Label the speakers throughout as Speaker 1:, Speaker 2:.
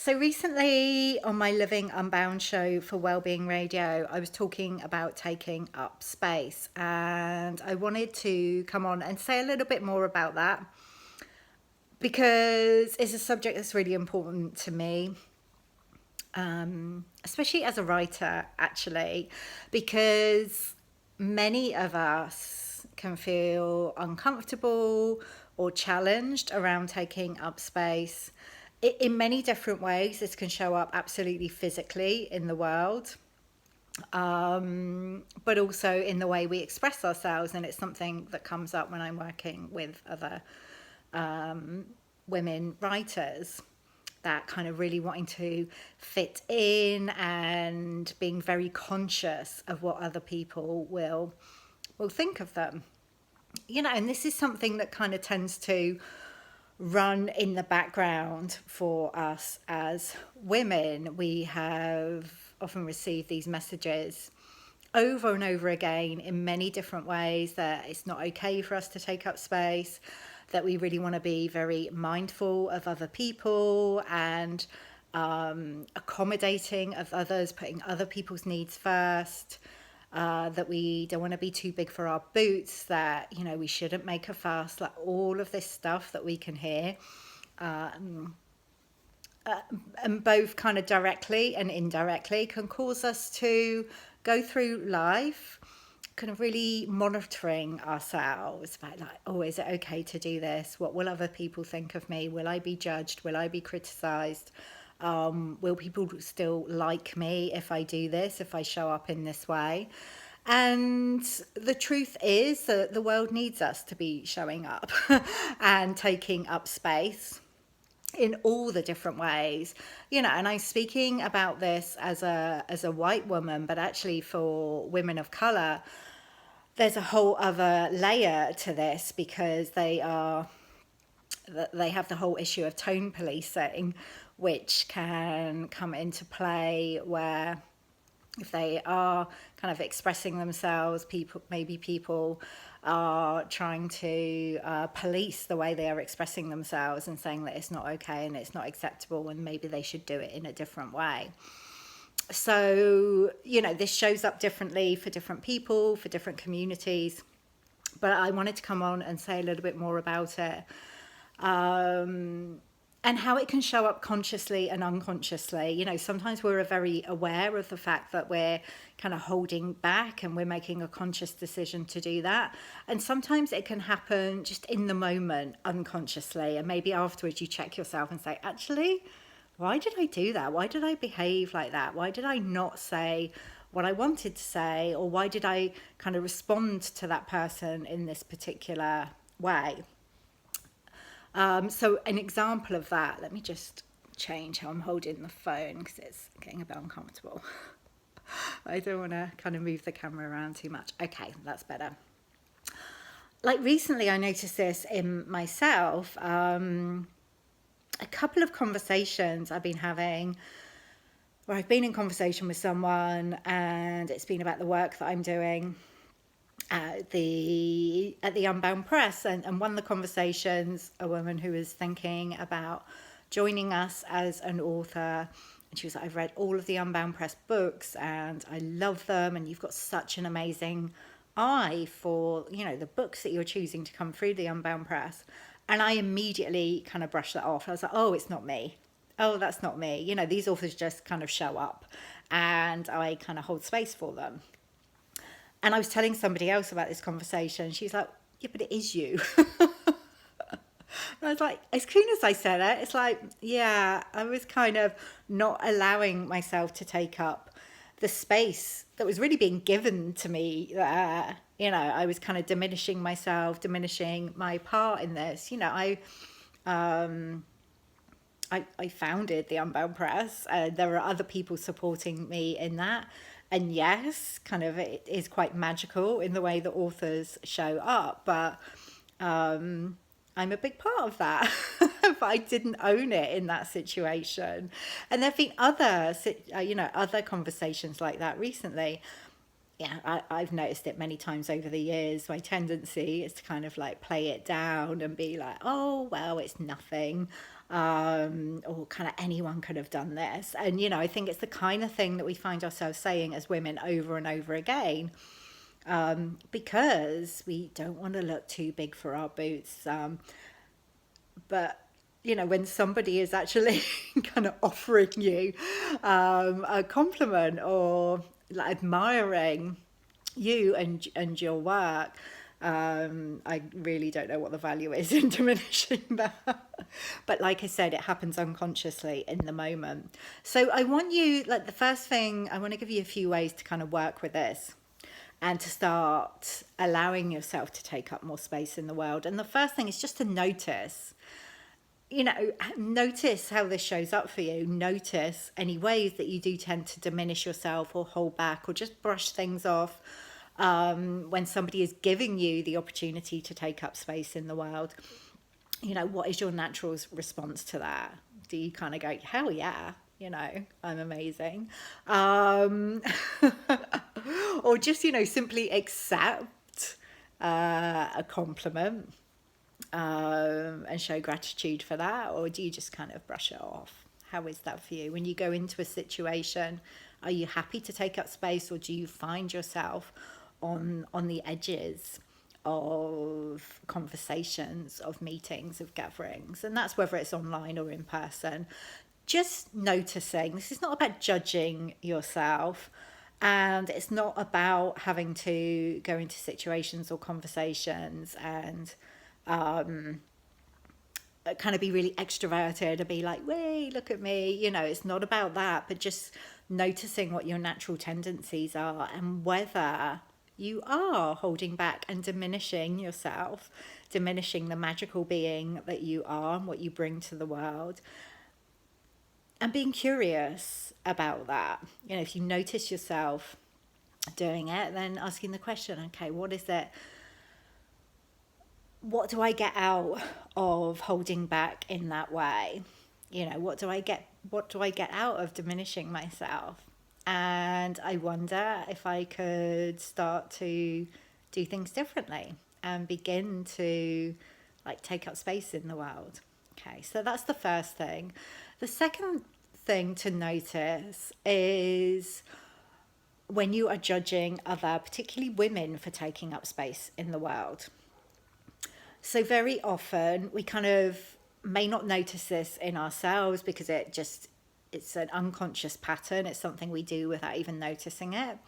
Speaker 1: So recently on my Living Unbound show for Wellbeing Radio, I was talking about taking up space, and I wanted to come on and say a little bit more about that because it's a subject that's really important to me, especially as a writer, actually, because many of us can feel uncomfortable or challenged around taking up space. In many different ways, this can show up absolutely physically in the world, but also in the way we express ourselves. And it's something that comes up when I'm working with other women writers, that kind of really wanting to fit in and being very conscious of what other people will think of them. And this is something that kind of tends to run in the background for us as women. We have often received these messages over and over again in many different ways that it's not okay for us to take up space, that we really want to be very mindful of other people and accommodating of others, putting other people's needs first. That we don't want to be too big for our boots, that, we shouldn't make a fuss, like all of this stuff that we can hear. And both kind of directly and indirectly can cause us to go through life kind of really monitoring ourselves about like, oh, is it okay to do this? What will other people think of me? Will I be judged? Will I be criticized? Will people still like me if I do this, if I show up in this way? And the truth is that the world needs us to be showing up and taking up space in all the different ways, and I'm speaking about this as a white woman, but actually for women of color, there's a whole other layer to this, because they have the whole issue of tone policing, which can come into play, where if they are kind of expressing themselves, people are trying to police the way they are expressing themselves and saying that it's not okay and it's not acceptable and maybe they should do it in a different way. So, this shows up differently for different people, for different communities. But I wanted to come on and say a little bit more about it. And how it can show up consciously and unconsciously. Sometimes we're very aware of the fact that we're kind of holding back and we're making a conscious decision to do that. And sometimes it can happen just in the moment, unconsciously. And maybe afterwards you check yourself and say, actually, why did I do that? Why did I behave like that? Why did I not say what I wanted to say? Or why did I kind of respond to that person in this particular way? So an example of that, let me just change how I'm holding the phone because it's getting a bit uncomfortable. I don't want to kind of move the camera around too much. Okay, that's better. Like recently I noticed this in myself. A couple of conversations I've been having where I've been in conversation with someone and it's been about the work that I'm doing at the Unbound Press, and one of the conversations, a woman who was thinking about joining us as an author, and she was like, I've read all of the Unbound Press books and I love them, and you've got such an amazing eye for the books that you're choosing to come through the Unbound Press. And I immediately kind of brushed that off. I was like, oh, it's not me. Oh, that's not me. These authors just kind of show up and I kind of hold space for them. And I was telling somebody else about this conversation. She's like, yeah, but it is you. And I was like, as soon as I said it, it's like, yeah, I was kind of not allowing myself to take up the space that was really being given to me there. I was kind of diminishing myself, diminishing my part in this. I founded the Unbound Press. There are other people supporting me in that. And yes, kind of it is quite magical in the way that authors show up, but I'm a big part of that. But I didn't own it in that situation. And there've been other conversations like that recently. Yeah, I've noticed it many times over the years. My tendency is to kind of like play it down and be like, oh, well, it's nothing. or kind of anyone could have done this. And, you know, I think it's the kind of thing that we find ourselves saying as women over and over again, because we don't want to look too big for our boots. But you know, when somebody is actually kind of offering you a compliment or like admiring you and your work, I really don't know what the value is in diminishing that. But like I said, it happens unconsciously in the moment. So I want you, like the first thing, I want to give you a few ways to kind of work with this and to start allowing yourself to take up more space in the world. And the first thing is just to notice, you know, notice how this shows up for you. Notice any ways that you do tend to diminish yourself or hold back or just brush things off when somebody is giving you the opportunity to take up space in the world. You know, what is your natural response to that? Do you kind of go, hell yeah, you know, I'm amazing? Or just, you know, simply accept a compliment and show gratitude for that? Or do you just kind of brush it off? How is that for you? When you go into a situation, are you happy to take up space, or do you find yourself on the edges of conversations, of meetings, of gatherings? And that's whether it's online or in person. Just noticing. This is not about judging yourself, and it's not about having to go into situations or conversations and kind of be really extroverted and be like, wait, look at me. You know, it's not about that, but just noticing what your natural tendencies are and whether you are holding back and diminishing yourself, diminishing the magical being that you are and what you bring to the world. And being curious about that. You know, if you notice yourself doing it, then asking the question, okay, what is it? What do I get out of holding back in that way? You know, what do I get out of diminishing myself? And I wonder if I could start to do things differently and begin to like take up space in the world. Okay, so that's the first thing. The second thing to notice is when you are judging other, particularly women, for taking up space in the world. So very often we kind of may not notice this in ourselves because it's an unconscious pattern. It's something we do without even noticing it.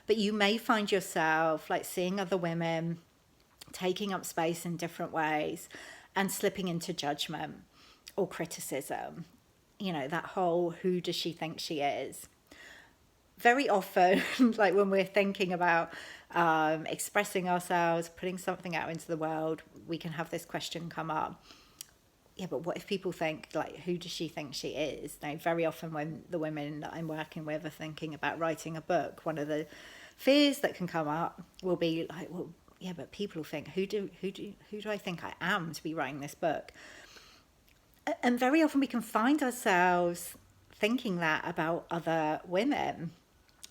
Speaker 1: But you may find yourself like seeing other women taking up space in different ways and slipping into judgment or criticism. You know, that whole who does she think she is? Very often, like when we're thinking about expressing ourselves, putting something out into the world, we can have this question come up. Yeah, but what if people think, like, who does she think she is? Now, very often when the women that I'm working with are thinking about writing a book, one of the fears that can come up will be like, well, yeah, but people think, who do I think I am to be writing this book? And very often we can find ourselves thinking that about other women,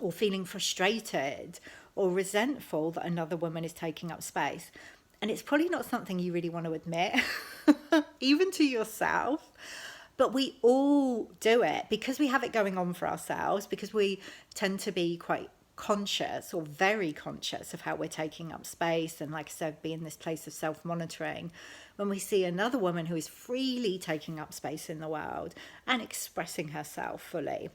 Speaker 1: or feeling frustrated or resentful that another woman is taking up space. And it's probably not something you really want to admit, even to yourself. But we all do it because we have it going on for ourselves, because we tend to be quite conscious or very conscious of how we're taking up space. And like I said, be in this place of self-monitoring. When we see another woman who is freely taking up space in the world and expressing herself fully,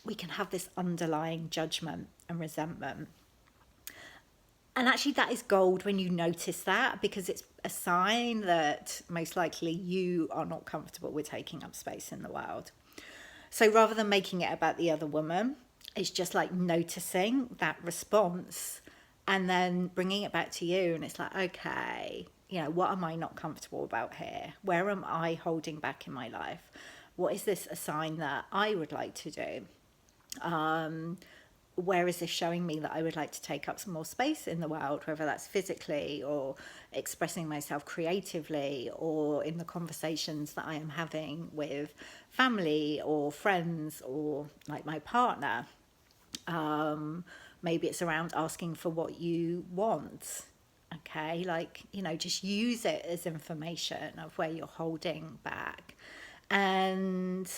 Speaker 1: we can have this underlying judgment and resentment. And actually that is gold when you notice that, because it's a sign that most likely you are not comfortable with taking up space in the world. So rather than making it about the other woman, it's just like noticing that response and then bringing it back to you. And it's like, okay, you know, what am I not comfortable about here? Where am I holding back in my life? What is this a sign that I would like to do? Where is this showing me that I would like to take up some more space in the world, whether that's physically or expressing myself creatively, or in the conversations that I am having with family or friends or like my partner. Maybe it's around asking for what you want Okay, like, just use it as information of where you're holding back, and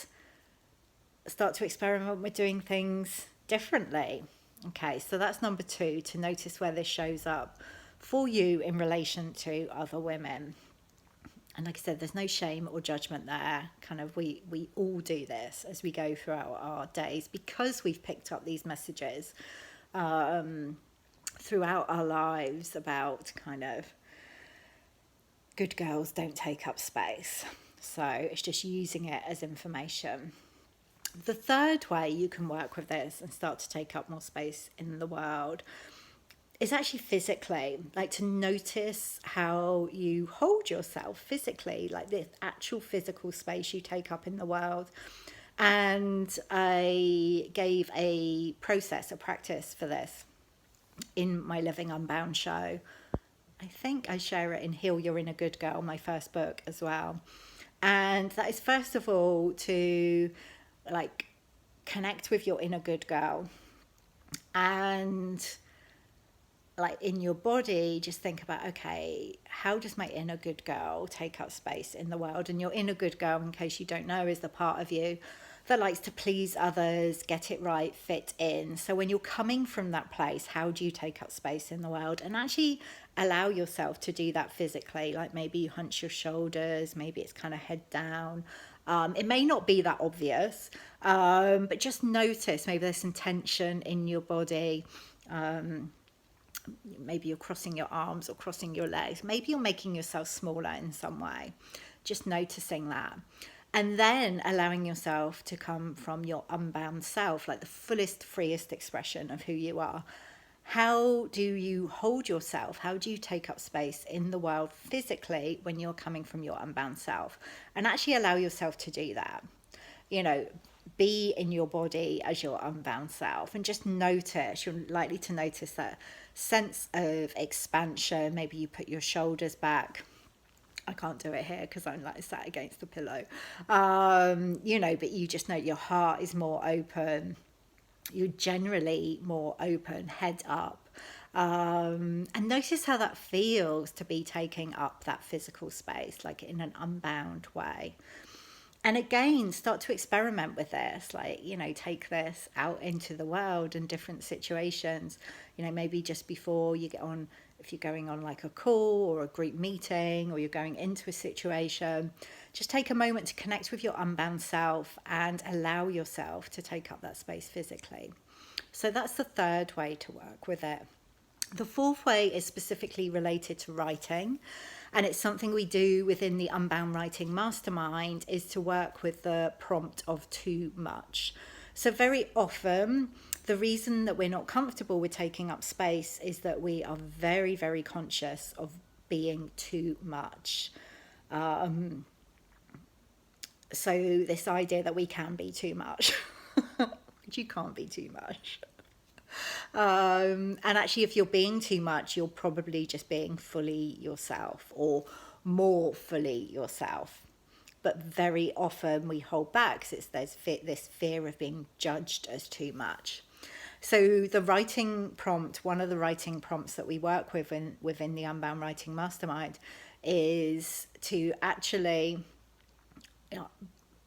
Speaker 1: start to experiment with doing things differently. Okay, so that's number 2, to notice where this shows up for you in relation to other women. And like I said, there's no shame or judgment there. Kind of, we all do this as we go throughout our days, because we've picked up these messages throughout our lives about kind of good girls don't take up space. So it's just using it as information. The third way you can work with this and start to take up more space in the world is actually physically, like to notice how you hold yourself physically, like the actual physical space you take up in the world. And I gave a practice for this in my Living Unbound show. I think I share it in Heal Your Inner Good Girl, my first book as well. And that is, first of all, to like connect with your inner good girl, and like in your body, just think about, okay, how does my inner good girl take up space in the world? And your inner good girl, in case you don't know, is the part of you that likes to please others, get it right, fit in. So when you're coming from that place, how do you take up space in the world? And actually allow yourself to do that physically. Like maybe you hunch your shoulders, maybe it's kind of head down. It may not be that obvious, but just notice maybe there's some tension in your body. Maybe you're crossing your arms or crossing your legs. Maybe you're making yourself smaller in some way. Just noticing that. And then allowing yourself to come from your unbound self, like the fullest, freest expression of who you are. How do you hold yourself? How do you take up space in the world physically when you're coming from your unbound self? And actually allow yourself to do that. Be in your body as your unbound self, and just notice. You're likely to notice that sense of expansion. Maybe you put your shoulders back. I can't do it here because I'm like sat against the pillow. But you just know your heart is more open. You're generally more open, head up. And notice how that feels to be taking up that physical space, like in an unbound way. And again, start to experiment with this, like, take this out into the world in different situations. Maybe just before you get on, if you're going on like a call or a group meeting, or you're going into a situation, just take a moment to connect with your unbound self and allow yourself to take up that space physically. So that's the third way to work with it. The fourth way is specifically related to writing, and it's something we do within the Unbound Writing Mastermind, is to work with the prompt of too much. So very often, the reason that we're not comfortable with taking up space is that we are very, very conscious of being too much. So this idea that we can be too much, but you can't be too much. And actually, if you're being too much, you're probably just being fully yourself, or more fully yourself. But very often we hold back because there's this fear of being judged as too much. So the writing prompt, one of the writing prompts that we work with within the Unbound Writing Mastermind, is to actually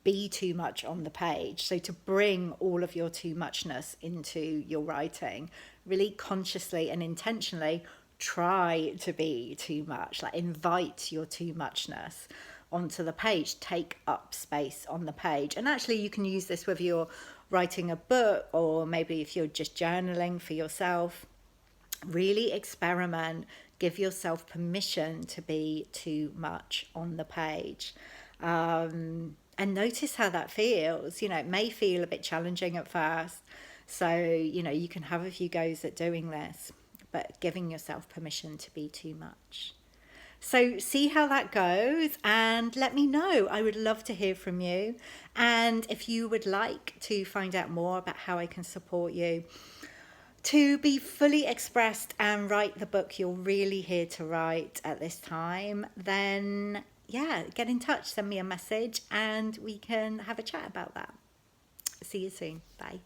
Speaker 1: be too much on the page. So to bring all of your too muchness into your writing, really consciously and intentionally try to be too much, like invite your too muchness onto the page, take up space on the page. And actually you can use this whether you're writing a book, or maybe if you're just journaling for yourself. Really experiment, give yourself permission to be too much on the page. And notice how that feels. It may feel a bit challenging at first. So, you can have a few goes at doing this, but giving yourself permission to be too much. So see how that goes and let me know. I would love to hear from you. And if you would like to find out more about how I can support you to be fully expressed and write the book you're really here to write at this time, then get in touch, send me a message and we can have a chat about that. See you soon. Bye.